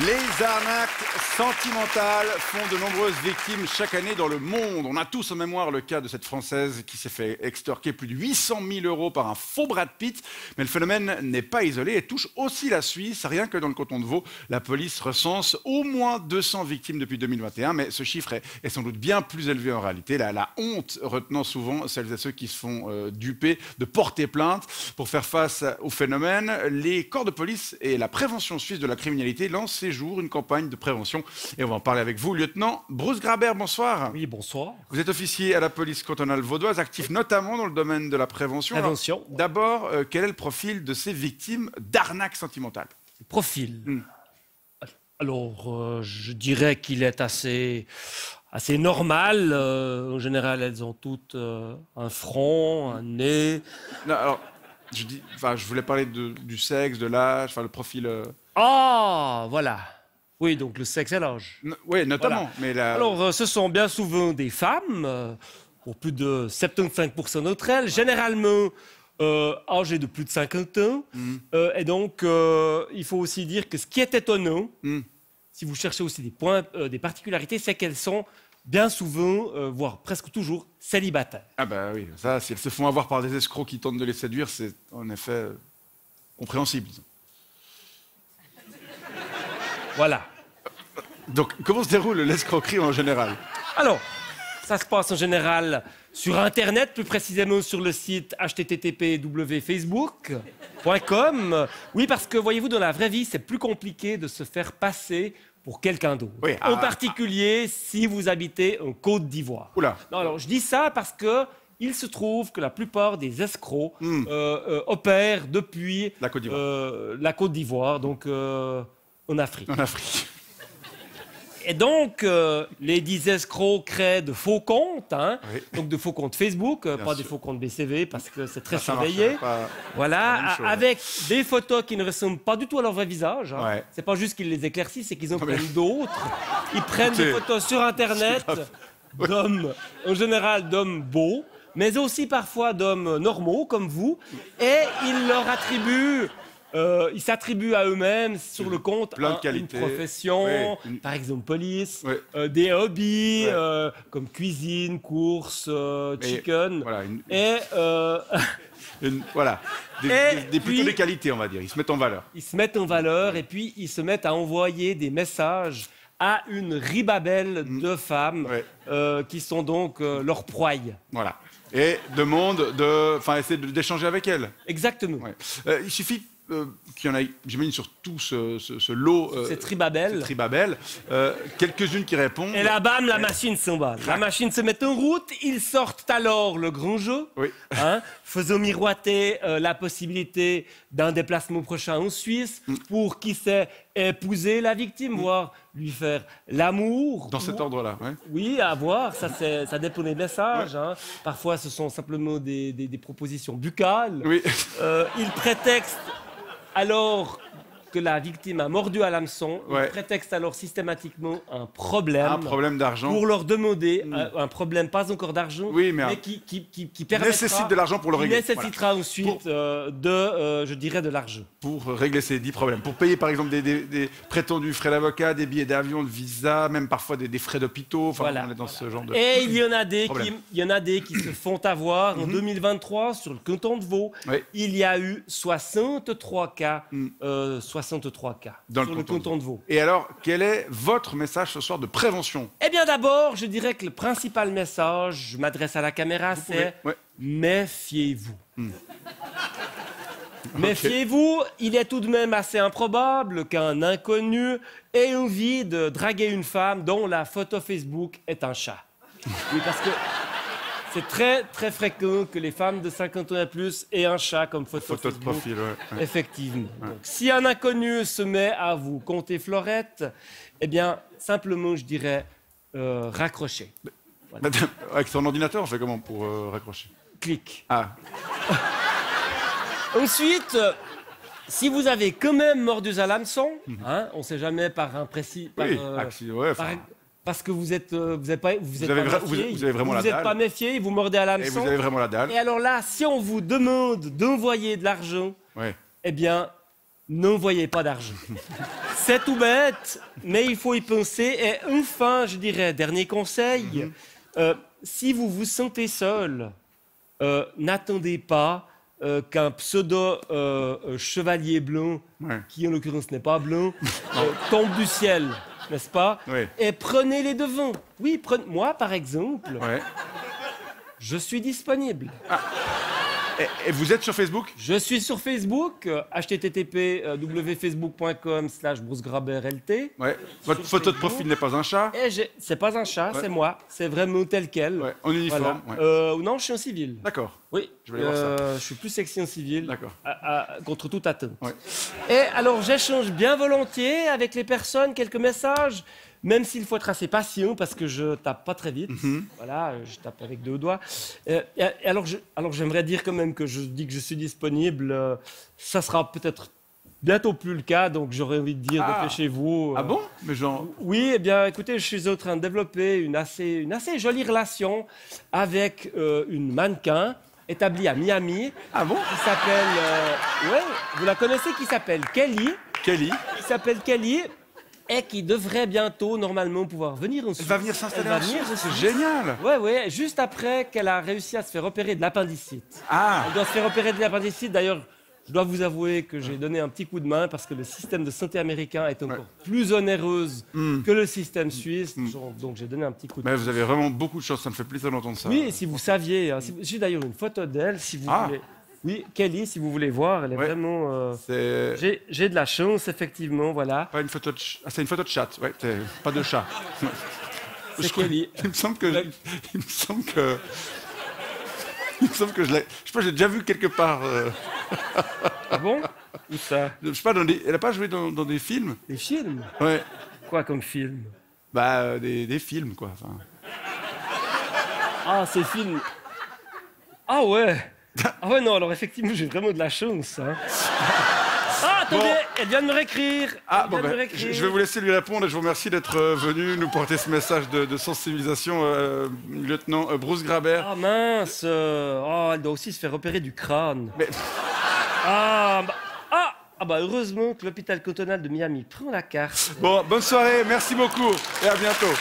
Les arnaques sentimentales font de nombreuses victimes chaque année dans le monde. On a tous en mémoire le cas de cette Française qui s'est fait extorquer plus de 800 000 € par un faux Brad Pitt. Mais le phénomène n'est pas isolé et touche aussi la Suisse. Rien que dans le canton de Vaud, la police recense au moins 200 victimes depuis 2021. Mais ce chiffre est sans doute bien plus élevé en réalité. La honte retenant souvent celles et ceux qui se font duper de porter plainte. Pour faire face au phénomène, les corps de police et la prévention suisse de la criminalité lancent ces jours une campagne de prévention. Et on va en parler avec vous, lieutenant Bruce Grabert, bonsoir. Oui, bonsoir. Vous êtes officier à la police cantonale vaudoise, actif notamment dans le domaine de la prévention. D'abord, quel est le profil de ces victimes d'arnaques sentimentales? Profil. Alors, je dirais qu'il est assez normal. En général, elles ont toutes un front, un nez. Non, alors, je voulais parler du sexe, de l'âge, le profil... Ah, voilà. Oui, donc le sexe et l'âge. Oui, notamment. Voilà. Mais Alors, ce sont bien souvent des femmes, pour plus de 75% d'entre elles, généralement âgées de plus de 50 ans. Et donc, il faut aussi dire que ce qui est étonnant, si vous cherchez aussi des particularités, c'est qu'elles sont bien souvent, voire presque toujours, célibataires. Ah bah oui, ça, si elles se font avoir par des escrocs qui tentent de les séduire, c'est en effet compréhensible. Voilà. Donc, comment se déroule l'escroquerie en général? Alors, ça se passe en général sur Internet, plus précisément sur le site http://facebook.com. Oui, parce que, voyez-vous, dans la vraie vie, c'est plus compliqué de se faire passer pour quelqu'un d'autre. Oui, en particulier, si vous habitez en Côte d'Ivoire. Oula. Non, alors, je dis ça parce que il se trouve que la plupart des escrocs opèrent depuis la Côte d'Ivoire, donc en Afrique. En Afrique. Et donc, les 10 escrocs créent de faux comptes, oui. Donc de faux comptes Facebook, pas des faux comptes BCV, parce que c'est très surveillé. Voilà, chose, avec des photos qui ne ressemblent pas du tout à leur vrai visage. Ouais. C'est pas juste qu'ils les éclaircissent, c'est qu'ils en prennent d'autres. Ils prennent des photos sur Internet d'hommes, en général d'hommes beaux, mais aussi parfois d'hommes normaux, comme vous, et ils leur attribuent... ils s'attribuent à eux-mêmes sur le compte une profession, par exemple police, des hobbies comme cuisine, course, chicken. Voilà, plutôt des qualités, on va dire. Ils se mettent en valeur. Ils se mettent en valeur et puis ils se mettent à envoyer des messages à une ribambelle de femmes qui sont donc leur proie. Voilà. Et essayer d'échanger avec elles. Exactement. Il suffit qu'il y en a, j'imagine, sur tout ce lot. Cette ribambelle. Quelques-unes qui répondent. Et là, bam, la machine s'emballe. La machine se met en route. Ils sortent alors le grand jeu, faisant miroiter la possibilité d'un déplacement prochain en Suisse pour, qui sait, épouser la victime, voire lui faire l'amour. Dans cet ordre-là, Oui, à voir. Ça dépend des messages. Parfois, ce sont simplement des propositions buccales. Oui. Ils prétextent alors que la victime a mordu à l'hameçon, ils prétextent alors systématiquement un problème d'argent, pour leur demander un problème, pas encore d'argent, mais qui nécessite de l'argent pour le régler. Nécessitera ensuite je dirais, de l'argent. Pour régler ces 10 problèmes. Pour payer par exemple des prétendus frais d'avocat, des billets d'avion, de visa, même parfois des frais d'hôpitaux. On est dans ce genre de... Et il y en a des qui se font avoir. En 2023, sur le canton de Vaud, il y a eu 63 cas. 63 cas sur le canton de Vaud. Et alors, quel est votre message ce soir de prévention? Eh bien d'abord, je dirais que le principal message, je m'adresse à la caméra, c'est méfiez-vous. Méfiez-vous, il est tout de même assez improbable qu'un inconnu ait envie de draguer une femme dont la photo Facebook est un chat. Oui, parce que c'est très, très fréquent que les femmes de 50 ans et plus aient un chat comme photo Facebook. De profil, Effectivement. Donc, si un inconnu se met à vous compter florette, eh bien, simplement, je dirais, raccrocher. Voilà. Avec son ordinateur, on fait comment pour raccrocher? Clic. Ensuite, si vous avez quand même mordu à l'hameçon, on ne sait jamais par un précis... Parce que vous êtes pas méfié, vous mordez à l'hameçon. Et vous avez vraiment la dalle. Et alors là, si on vous demande d'envoyer de l'argent, eh bien, n'envoyez pas d'argent. C'est tout bête, mais il faut y penser. Et enfin, je dirais, dernier conseil, si vous vous sentez seul, n'attendez pas qu'un pseudo chevalier blanc, qui en l'occurrence n'est pas blanc, tombe du ciel, n'est-ce pas? Et prenez les devants. Oui, moi par exemple, je suis disponible. Et vous êtes sur Facebook? Je suis sur Facebook, http://facebook.com/BruceGraberLT. Votre photo de profil n'est pas un chat? C'est pas un chat, c'est moi. C'est vraiment tel quel. En uniforme. Non, je suis en civil. D'accord. Oui. Je vais aller voir ça. Je suis plus sexy en civil. D'accord. Contre toute atteinte. Et alors, j'échange bien volontiers avec les personnes quelques messages. Même s'il faut être assez patient parce que je tape pas très vite. Voilà, je tape avec 2 doigts. Alors j'aimerais dire quand même que je dis que je suis disponible. Ça sera peut-être bientôt plus le cas, donc j'aurais envie de dire dépêchez-vous. Ah bon? Mais genre... Oui, eh bien écoutez, je suis en train de développer une assez jolie relation avec une mannequin établie à Miami. Ah bon? Qui s'appelle... vous la connaissez, qui s'appelle Kelly. Kelly? Qui s'appelle Kelly. Et qui devrait bientôt, normalement, pouvoir venir en Suisse. Elle va venir s'installer en Suisse, c'est génial. Ouais, juste après qu'elle a réussi à se faire opérer de l'appendicite. Elle doit se faire opérer de l'appendicite. D'ailleurs, je dois vous avouer que j'ai donné un petit coup de main parce que le système de santé américain est encore plus onéreuse que le système suisse. Donc j'ai donné un petit coup de main. Mais vous avez vraiment beaucoup de chance, ça me fait plaisir d'entendre ça. Oui, et si vous saviez, j'ai d'ailleurs une photo d'elle, si vous voulez... Oui, Kelly, si vous voulez voir, elle est vraiment... J'ai de la chance, effectivement, voilà. Pas une photo de c'est une photo de chat, pas de chat. C'est Kelly. Il me semble que je l'ai... Je sais pas, j'ai déjà vu quelque part... Ah bon? Où ça? Je sais pas, elle n'a pas joué dans des films? Des films? Ouais. Quoi comme film? Bah, des films, quoi. Enfin... Ah, ces films... Ah ouais. Ah ouais, non, alors effectivement, j'ai vraiment de la chance. Hein. Ah, attendez, elle vient de me réécrire. Je vais vous laisser lui répondre et je vous remercie d'être venu nous porter ce message de sensibilisation, lieutenant Bruce Graber. Ah mince, elle doit aussi se faire opérer du crâne. Mais... heureusement que l'hôpital cantonal de Miami prend la carte. Bon, bonne soirée, merci beaucoup et à bientôt.